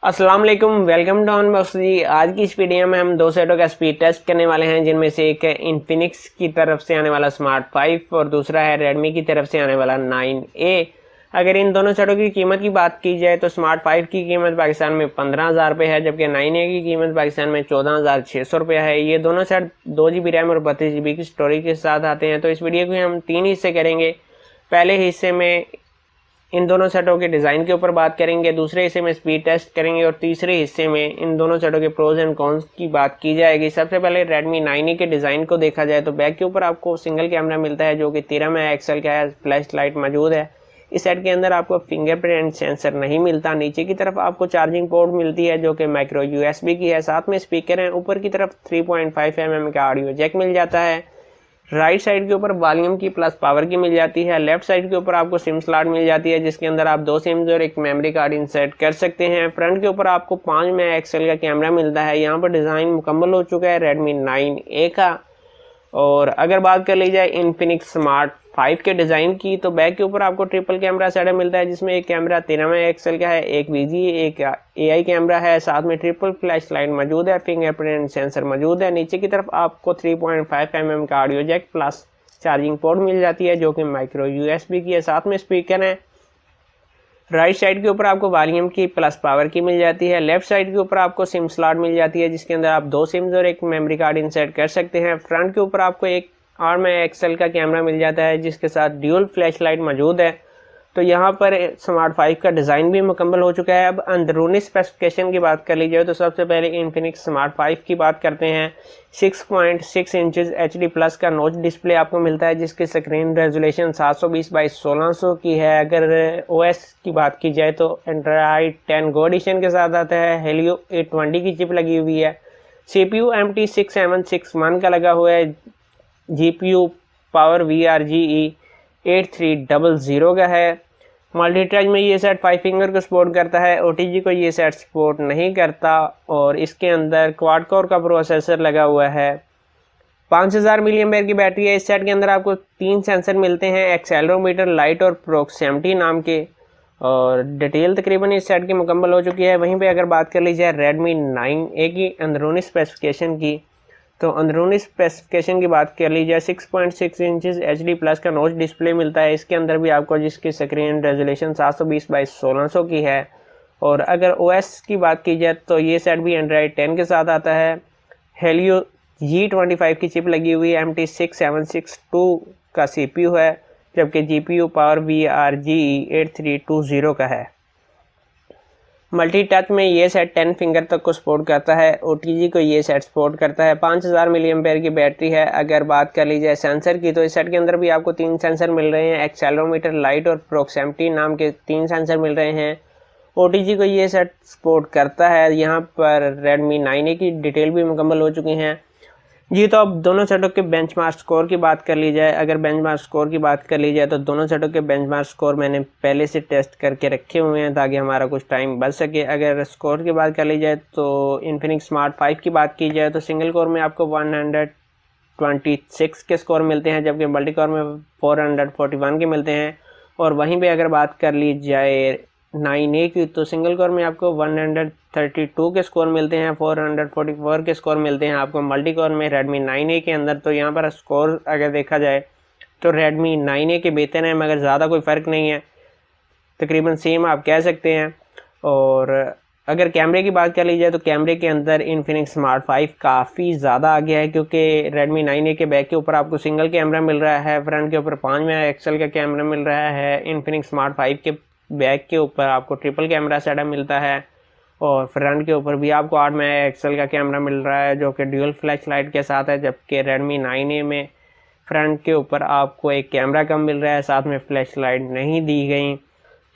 अस्सलाम वालेकुम, welcome to unbox जी। आज की इस वीडियो में हम दो सेटों का स्पीड टेस्ट करने वाले हैं, जिनमें से एक है इन्फिनिक्स की तरफ से आने वाला स्मार्ट 5 और दूसरा है रेडमी की तरफ से आने वाला 9A। अगर इन दोनों सेटों की कीमत की बात की जाए तो स्मार्ट 5 की कीमत पाकिस्तान में 15,000 रुपये है, जबकि 9A की कीमत पाकिस्तान में 14,600 रुपये है। ये दोनों सेट 2 GB रैम और 32 GB की स्टोरेज के साथ आते हैं। तो इस वीडियो को हम 3 हिस्से करेंगे। पहले हिस्से में इन दोनों सेटों के डिज़ाइन के ऊपर बात करेंगे, दूसरे हिस्से में स्पीड टेस्ट करेंगे और तीसरे हिस्से में इन दोनों सेटों के प्रोज एंड कॉन्स की बात की जाएगी। सबसे पहले Redmi 9A के डिज़ाइन को देखा जाए तो बैक के ऊपर आपको सिंगल कैमरा मिलता है जो कि 13 मेगापिक्सल का है। फ्लैश लाइट मौजूद है। इस सेट के अंदर आपको फिंगरप्रिंट सेंसर नहीं मिलता। नीचे की तरफ आपको चार्जिंग पोर्ट मिलती है जो कि माइक्रो USB की है। साथ में स्पीकर है। ऊपर की तरफ 3.5 mm का ऑडियो जैक मिल जाता है। राइट साइड के ऊपर वॉल्यूम की प्लस पावर की मिल जाती है। लेफ्ट साइड के ऊपर आपको सिम स्लॉट मिल जाती है, जिसके अंदर आप 2 सिम्स और एक मेमोरी कार्ड इंसर्ट कर सकते हैं। फ्रंट के ऊपर आपको 5 मेगापिक्सल का कैमरा मिलता है। यहाँ पर डिज़ाइन मुकम्मल हो चुका है Redmi 9A का। और अगर बात कर ली जाए इन्फिनिक्स स्मार्ट 5 के डिज़ाइन की, तो बैक के ऊपर आपको ट्रिपल कैमरा सेटअप मिलता है, जिसमें एक कैमरा 13 मेगापिक्सल का है, एक VGA, एक AI कैमरा है। साथ में ट्रिपल फ्लैश लाइट मौजूद है, फिंगरप्रिंट सेंसर मौजूद है। नीचे की तरफ आपको 3.5 mm का audio jack plus charging port मिल जाती है जो कि माइक्रो USB की है। साथ में स्पीकर है। राइट साइड के ऊपर आपको वॉल्यूम की प्लस पावर की मिल जाती है। लेफ्ट साइड के ऊपर आपको सिम स्लॉट मिल जाती है, जिसके अंदर आप 2 सिम्स और एक मेमोरी कार्ड इंसर्ट कर सकते हैं। फ्रंट के ऊपर आपको एक 8 मेगापिक्सल का कैमरा मिल जाता है, जिसके साथ ड्यूल फ्लैश लाइट मौजूद है। तो यहाँ पर स्मार्ट 5 का डिज़ाइन भी मुकम्मल हो चुका है। अब अंदरूनी स्पेसिफिकेशन की बात कर ली जाए तो सबसे पहले इन्फिनिक्स स्मार्ट 5 की बात करते हैं। 6.6 इंचज़ HD प्लस का नॉच डिस्प्ले आपको मिलता है, जिसकी स्क्रीन रेजोल्यूशन 720x1600 की है। अगर OS की बात की जाए तो एंड्रॉयड 10 गो एडिशन के साथ आता है। Helio A20 की चिप लगी हुई है। CPU MT6761 का लगा हुआ है। GPU पावर VRGE 8300 का है। मल्टीटच में ये सेट 5 फिंगर को सपोर्ट करता है। OTG को ये सेट सपोर्ट नहीं करता। और इसके अंदर क्वाड कोर का प्रोसेसर लगा हुआ है। 5000 mAh की बैटरी है। इस सेट के अंदर आपको 3 सेंसर मिलते हैं, एक्सेलरोमीटर, लाइट और प्रोक्सिमिटी नाम के। और डिटेल तकरीबन इस सेट की मुकम्मल हो चुकी है। वहीं पे अगर बात कर ली जाए Redmi 9A की अंदरूनी स्पेसिफिकेशन की, तो अंदरूनी स्पेसिफिकेशन की बात कर ली जाए 6.6 इंचज़ HD प्लस का नॉच डिस्प्ले मिलता है इसके अंदर भी आपको, जिसकी स्क्रीन रेजोल्यूशन 720x1600 की है। और अगर OS की बात की जाए तो ये सेट भी एंड्रॉयड 10 के साथ आता है। Helio G25 की चिप लगी हुई है। MT6762 का CPU है, जबकि GPU पावर VRGE 8320 का है। मल्टी टच में ये सेट 10 फिंगर तक को सपोर्ट करता है। OTG को ये सेट सपोर्ट करता है। 5000 mAh की बैटरी है। अगर बात कर ली जाए सेंसर की, तो इस सेट के अंदर भी आपको 3 सेंसर मिल रहे हैं, एक्सेलरोमीटर, लाइट और प्रोक्सिमिटी नाम के 3 सेंसर मिल रहे हैं। OTG को ये सेट सपोर्ट करता है। यहाँ पर Redmi 9A की डिटेल भी मुकम्मल हो चुकी हैं जी। तो अब दोनों सेटों के बेंचमार्क स्कोर की बात कर ली जाए। अगर बेंचमार्क स्कोर की बात कर ली जाए तो दोनों सेटों के बेंचमार्क स्कोर मैंने पहले से टेस्ट करके रखे हुए हैं ताकि हमारा कुछ टाइम बच सके। अगर स्कोर की बात कर ली जाए तो इन्फिनिक्स स्मार्ट 5 की बात की जाए तो सिंगल कोर में आपको 126 के स्कोर मिलते हैं, जबकि मल्टी कोर में 441 के मिलते हैं। और वहीं पर अगर बात कर ली जाए 9A की, तो सिंगल कोर में आपको 132 के स्कोर मिलते हैं, 444 के स्कोर मिलते हैं आपको मल्टी कोर में Redmi 9A के अंदर। तो यहाँ पर स्कोर अगर देखा जाए तो Redmi 9A के बेहतर हैं, मगर ज़्यादा कोई फ़र्क नहीं है, तकरीबन सेम आप कह सकते हैं। और अगर कैमरे की बात कर ली जाए तो कैमरे के अंदर इन्फिनिक्स स्मार्ट 5 काफ़ी ज़्यादा आ गया है, क्योंकि Redmi 9A के बैक के ऊपर आपको सिंगल कैमरा मिल रहा है, फ्रंट के ऊपर 5 मेगापिक्सल का कैमरा मिल रहा है। इन्फिनिक्स स्मार्ट 5 के बैक के ऊपर आपको ट्रिपल कैमरा सेटअप मिलता है। और फ्रंट के ऊपर भी आपको 8 मेगापिक्सल का कैमरा मिल रहा है जो कि ड्यूल फ्लैश लाइट के साथ है, जबकि Redmi 9A में फ्रंट के ऊपर आपको एक कैमरा कम मिल रहा है, साथ में फ्लैश लाइट नहीं दी गई।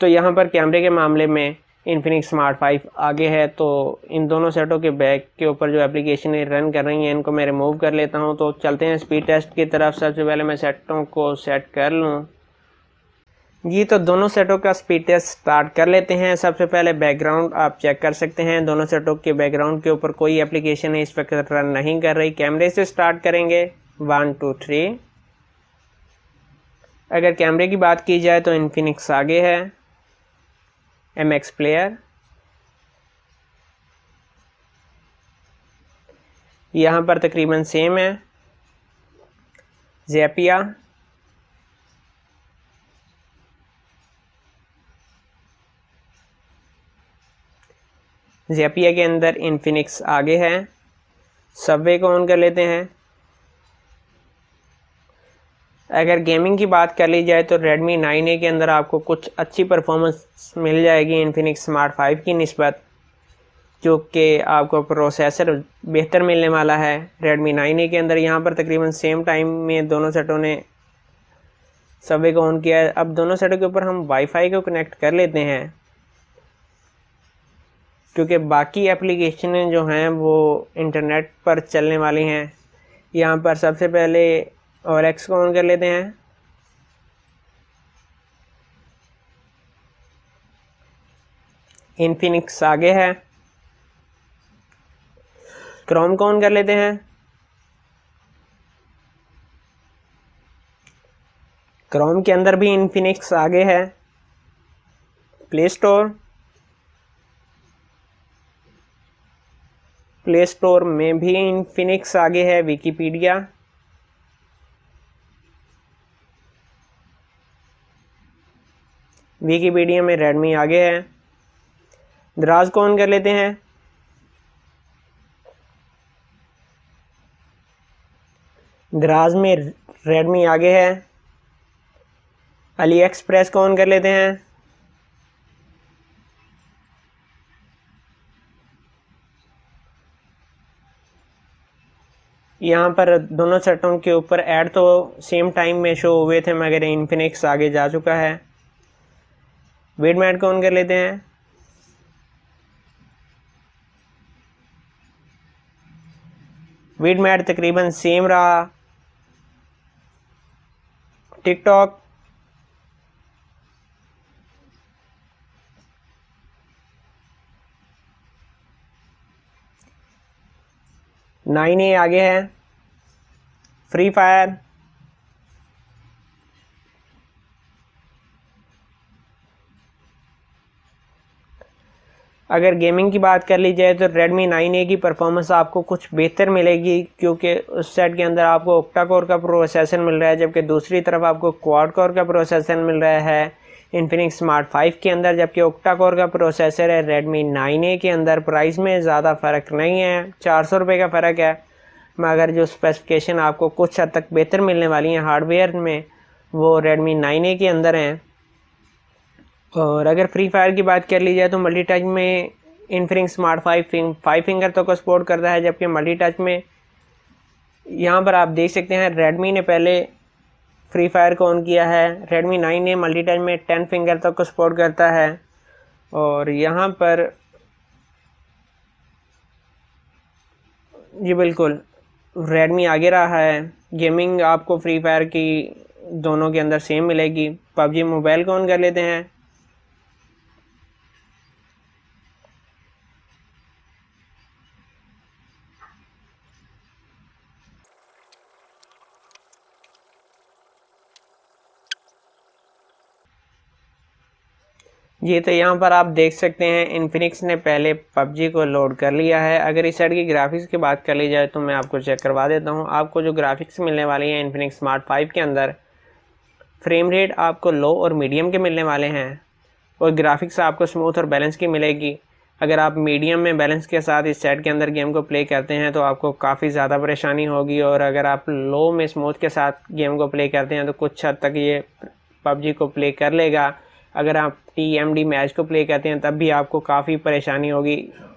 तो यहाँ पर कैमरे के मामले में इन्फिनिक्स स्मार्ट 5 आगे है। तो इन दोनों सेटों के बैक के ऊपर जो एप्लीकेशन रन कर रही हैं इनको मैं रिमूव कर लेता हूँ। तो चलते हैं स्पीड टेस्ट की तरफ। सबसे पहले मैं सेटों को सेट कर लूँ जी। तो दोनों सेटों का स्पीड टेस्ट स्टार्ट कर लेते हैं। सबसे पहले बैकग्राउंड आप चेक कर सकते हैं। दोनों सेटों के बैकग्राउंड के ऊपर कोई एप्लीकेशन इस वक्त रन नहीं कर रही। कैमरे से स्टार्ट करेंगे, 1 2 3। अगर कैमरे की बात की जाए तो इन्फिनिक्स आगे है, MX प्लेयर, यहाँ पर तकरीबन सेम है। ज़ेपिया, ज़ेपिया के अंदर इन्फिनिक्स आगे है। सबवे को ऑन कर लेते हैं। अगर गेमिंग की बात कर ली जाए तो Redmi 9A के अंदर आपको कुछ अच्छी परफॉर्मेंस मिल जाएगी इन्फिनिक्स स्मार्ट 5 की निस्बत, जो कि आपको प्रोसेसर बेहतर मिलने वाला है Redmi 9A के अंदर। यहाँ पर तकरीबन सेम टाइम में दोनों सेटों ने सबवे को ऑन किया है। अब दोनों सेटों के ऊपर हम वाईफाई को कनेक्ट कर लेते हैं, क्योंकि बाकी एप्लीकेशनें जो हैं वो इंटरनेट पर चलने वाली हैं। यहाँ पर सबसे पहले OLX को ऑन कर लेते हैं। इन्फिनिक्स आगे है। क्रोम को ऑन कर लेते हैं। क्रोम के अंदर भी इन्फिनिक्स आगे है। प्ले स्टोर में भी इन्फिनिक्स आगे है। विकिपीडिया, में रेडमी आगे है। दराज को ऑन कर लेते हैं। दराज में रेडमी आगे है। अली एक्सप्रेस को ऑन कर लेते हैं। यहाँ पर दोनों सेटों के ऊपर ऐड तो सेम टाइम में शो हुए थे, मगर इन्फिनिक्स आगे जा चुका है। विडमैट को ऑन कर लेते हैं। विडमैट तकरीबन सेम रहा। टिकटॉक, नाइन ए आगे है। फ्री फायर, अगर गेमिंग की बात कर ली जाए तो Redmi 9A की परफॉर्मेंस आपको कुछ बेहतर मिलेगी, क्योंकि उस सेट के अंदर आपको ऑक्टा कोर का प्रोसेसर मिल रहा है, जबकि दूसरी तरफ आपको क्वाड कोर का प्रोसेसर मिल रहा है इन्फिनिक्स स्मार्ट 5 के अंदर, जबकि ऑक्टा कोर का प्रोसेसर है Redmi 9A के अंदर। प्राइस में ज़्यादा फ़र्क नहीं है, 400 रुपये का फ़र्क है, मगर जो स्पेसिफिकेशन आपको कुछ हद तक बेहतर मिलने वाली हैं हार्डवेयर में, वो Redmi 9A के अंदर हैं। और अगर फ्री फायर की बात कर ली जाए तो मल्टी टच में इन्फिनिक्स स्मार्ट 5 फिंगर तो को सपोर्ट करता है, जबकि मल्टी टच में यहाँ पर आप देख सकते हैं रेडमी ने पहले फ्री फायर को ऑन किया है। Redmi 9A मल्टी टच में 10 फिंगर तक को सपोर्ट करता है। और यहाँ पर जी बिल्कुल रेडमी आगे रहा है। गेमिंग आपको फ्री फायर की दोनों के अंदर सेम मिलेगी। पबजी मोबाइल को ऑन कर लेते हैं। जी तो यहाँ पर आप देख सकते हैं इन्फिनिक्स ने पहले पबजी को लोड कर लिया है। अगर इस साइड की ग्राफिक्स की बात कर ली जाए तो मैं आपको चेक करवा देता हूँ। आपको जो ग्राफिक्स मिलने वाली हैं इन्फिनिक्स स्मार्ट 5 के अंदर, फ्रेम रेट आपको लो और मीडियम के मिलने वाले हैं, और ग्राफिक्स आपको स्मूथ और बैलेंस की मिलेगी। अगर आप मीडियम में बैलेंस के साथ इस सेट के अंदर गेम को प्ले करते हैं तो आपको काफ़ी ज़्यादा परेशानी होगी, और अगर आप लो में स्मूथ के साथ गेम को प्ले करते हैं तो कुछ हद तक ये पबजी को प्ले कर लेगा। अगर आप TMD मैच को प्ले करते हैं तब भी आपको काफ़ी परेशानी होगी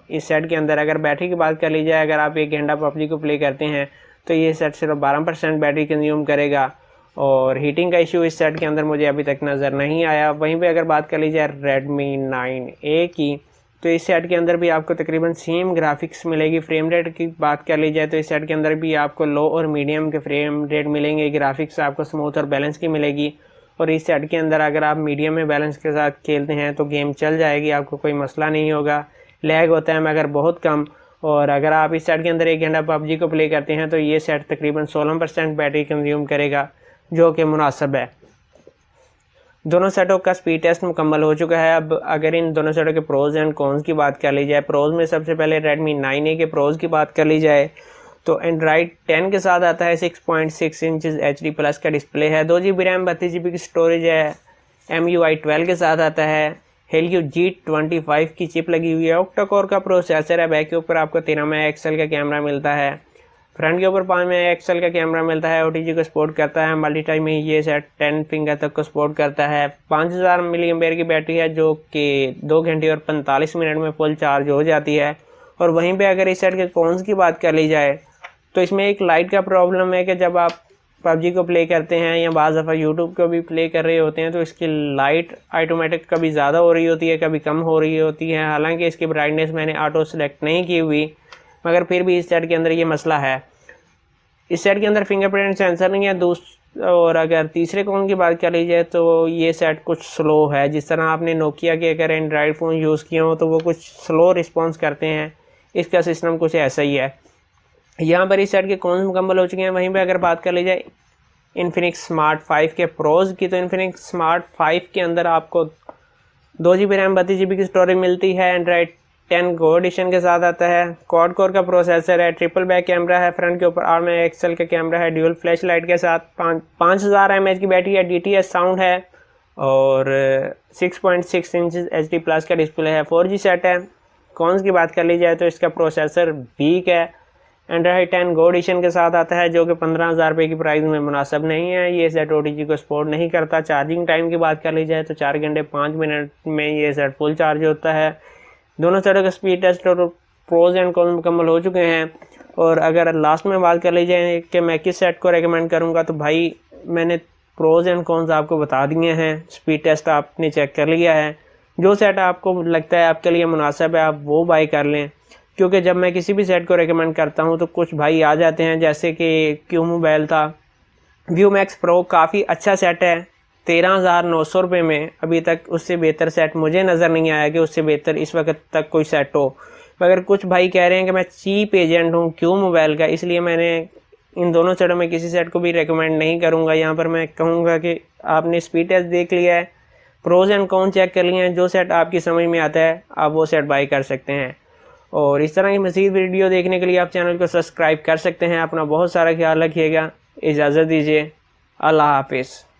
इस सेट के अंदर। अगर बैटरी की बात कर ली जाए, अगर आप 1 घंटा पबजी को प्ले करते हैं तो ये सेट सिर्फ 12% बैटरी कंज्यूम करेगा, और हीटिंग का इशू इस सेट के अंदर मुझे अभी तक नज़र नहीं आया। वहीं पे अगर बात कर ली जाए Redmi 9A की, तो इस सेट के अंदर भी आपको तकरीबन सेम ग्राफिक्स मिलेगी। फ्रेम रेट की बात कर ली जाए तो इस सेट के अंदर भी आपको लो और मीडियम के फ्रेम रेट मिलेंगे। ग्राफिक्स आपको स्मूथ और बैलेंस की मिलेगी, और इस सेट के अंदर अगर आप मीडियम में बैलेंस के साथ खेलते हैं तो गेम चल जाएगी, आपको कोई मसला नहीं होगा। लैग होता है मगर बहुत कम। और अगर आप इस सेट के अंदर 1 घंटा पबजी को प्ले करते हैं तो ये सेट तकरीबन 16% बैटरी कंज्यूम करेगा, जो कि मुनासिब है। दोनों सेटों का स्पीड टेस्ट मुकम्मल हो चुका है। अब अगर इन दोनों सेटों के प्रोज एंड कॉन्स की बात कर ली जाए, प्रोज में सबसे पहले Redmi 9A के प्रोज की बात कर ली जाए तो एंड्रॉइड 10 के साथ आता है। 6.6 इंचज़ HD प्लस का डिस्प्ले है। 2 GB रैम 32 GB की स्टोरेज है। MUI 12 के साथ आता है। Helio G25 की चिप लगी हुई है। ऑक्टा कोर का प्रोसेसर है। बैक के ऊपर आपको 13 मेगापिक्सल का कैमरा मिलता है। फ्रंट के ऊपर 5 मेगापिक्सल का कैमरा मिलता है। OTG को सपोर्ट करता है। मल्टी टाइम में ये सेट 10 फिंगर तक को सपोर्ट करता है। 5000 mAh की बैटरी है जो कि 2 घंटे और 45 मिनट में फुल चार्ज हो जाती है। और वहीं पे अगर इस सेट के कॉन्स की बात कर ली जाए तो इसमें एक लाइट का प्रॉब्लम है कि जब आप PUBG को प्ले करते हैं या बाज़ दफ़ा यूट्यूब को भी प्ले कर रहे होते हैं तो इसकी लाइट ऑटोमेटिक कभी ज़्यादा हो रही होती है, कभी कम हो रही होती है। हालांकि इसकी ब्राइटनेस मैंने ऑटो सेलेक्ट नहीं की हुई, मगर फिर भी इस सेट के अंदर ये मसला है। इस सेट के अंदर फिंगरप्रिंट सेंसर नहीं है। और अगर तीसरे कौन की बात कर ली जाए तो ये सेट कुछ स्लो है। जिस तरह आपने नोकिया के अगर एंड्रॉयड फ़ोन यूज़ किए हो तो वो कुछ स्लो रिस्पॉन्स करते हैं, इसका सिस्टम कुछ ऐसा ही है। यहाँ पर इस सेट के कौन मुकम्मल हो चुके हैं। वहीं पे अगर बात कर ली जाए इन्फिनिक्स स्मार्ट 5 के प्रोज की, तो इन्फिनिक्स स्मार्ट 5 के अंदर आपको 2 GB रैम 32 GB की स्टोरेज मिलती है। एंड्रॉयड 10 गो एडिशन के साथ आता है। क्वाड कोर का प्रोसेसर है। ट्रिपल बैक कैमरा है। फ्रंट के ऊपर 8 मेगापिक्सल का कैमरा है ड्यूल फ्लैश लाइट के साथ। 5000 mAh की बैटरी है। DTS साउंड है और 6.6 इंचज़ HD प्लस का डिस्प्ले है। 4G सेट है। कॉन्स की बात कर ली जाए तो इसका प्रोसेसर वीक है। एंड्रॉयड 10 गो एडिशन के साथ आता है जो कि 15,000 रुपये की प्राइस में मुनासिब नहीं है। ये सेट OTG को सपोर्ट नहीं करता। चार्जिंग टाइम की बात कर ली जाए तो 4 घंटे 5 मिनट में ये सेट फुल चार्ज होता है। दोनों सेटों के स्पीड टेस्ट और प्रोज एंड कॉन्स मुकम्मल हो चुके हैं। और अगर लास्ट में बात कर ली जाए कि मैं किस सेट को रेकमेंड करूँगा, तो भाई मैंने प्रोज एंड कॉन्स आपको बता दिए हैं। स्पीड टेस्ट आपने चेक कर लिया है। जो सेट आपको लगता है आपके लिए मुनासिब है आप वो बाई कर लें, क्योंकि जब मैं किसी भी सेट को रेकमेंड करता हूं तो कुछ भाई आ जाते हैं, जैसे कि क्यू मोबाइल था। व्यू मैक्स प्रो काफ़ी अच्छा सेट है 13,900 रुपये में। अभी तक उससे बेहतर सेट मुझे नज़र नहीं आया कि उससे बेहतर इस वक्त तक कोई सेट हो। मगर कुछ भाई कह रहे हैं कि मैं चीप एजेंट हूँ क्यू मोबाइल का, इसलिए मैंने इन दोनों सेटों में किसी सेट को भी रेकमेंड नहीं करूँगा। यहाँ पर मैं कहूँगा कि आपने स्पीड टेस्ट देख लिया है, प्रोज एंड कॉन चेक कर लिए हैं, जो सेट आपकी समझ में आता है आप वो सेट बाई कर सकते हैं। और इस तरह की मज़ीद वीडियो देखने के लिए आप चैनल को सब्सक्राइब कर सकते हैं। अपना बहुत सारा ख्याल रखिएगा। इजाज़त दीजिए। अल्लाह हाफिज़।